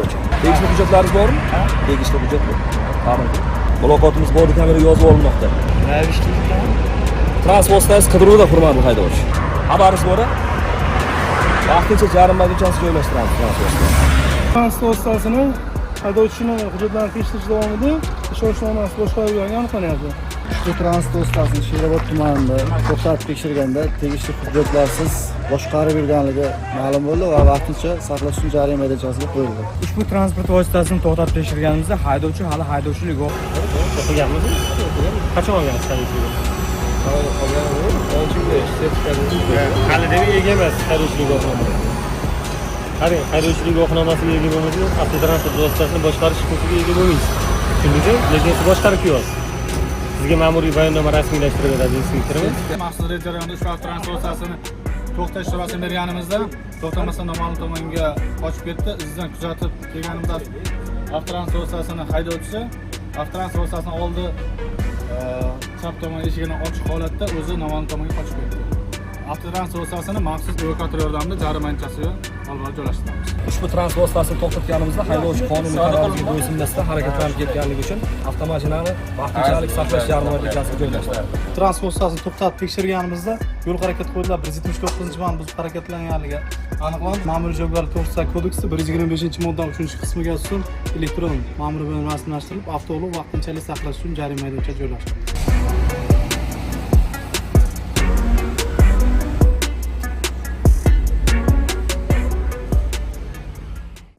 haydovchi. Tegishli hujjatlaringiz bormi? Tegishli hujjat bor. Ta'min qiling. Muloqotimiz bordi, kamera yozib olinmoqda. Nima ishlayapti? Transport vositasi qidiruvda, hurmatli haydovchi. Xabaringiz bor-a? Vaqtincha jarima maydonchasiga joylashtiramiz transport vositasini. Transport vositasini haydovchini hujjatlarini tekshirish davomida ishonchnomasi boshqarilgani aniqlanyapti. Ushbu transport vositasini Sherobod tumanida to'xtatib tekshirganda tegishli hujjatlarsiz boshqarib yurganligi ma'lum bo'ldi va vaqtincha saqlash uchun jarima maydonchasiga qo'yildi. Ushbu transport vositasini to'xtatib tekshirganimizda haydovchi hali haydovchilik o'qiganmiz. Qachon olgansiz haydovchilik? Hali demak ega emas haydovchilik guvohnomasi. Qarang, haydovchilik guvohnomasiga ega bo'lmasangiz, avtotransport vositasini boshqarish huquqiga ega bo'lmaysiz. Shuning uchun lekin boshqarib kelyapsiz. Sizga ma'muriy bayonnoma rasmiylashtirib beradi inspektorimiz. Maxsus reja jarayonida ushbu transport vositasini to'xtash chorasini berganimizda, to'xtamasdan noma'lum tomonga qochib ketdi. Izdan kuzatib kelganimizda avtotransport vositasini haydovchisi avtotransport vositasini oldi chap tomon eshigini ochiq holatda o'zi noma'lum tomonga qochib ketdi. Avtotransport vositasini maxsus evakuator yordamida jarima maydonchasiga olib joylashtiramiz. Ushbu transport vositasini to'xtatganimizda haydovchi qonuniy qarorga bo'ysunmasdan harakatlanib ketganligi uchun avtomashinani vaqtinchalik saqlash jarima maydonchasiga joylashtiramiz. Transport vositasini to'xtatib tekshirganimizda yo'l harakati qoidalari 179-man buzib harakatlanganligi aniqlandi. Ma'muriy javobgarlik to'g'risidagi kodeksi 125-modda 3-qismiga asosan elektron ma'muriy bilan rasmiylashtirilib, avtoulov vaqtinchalik saqlash uchun jarima maydonchasiga joylashtirildi.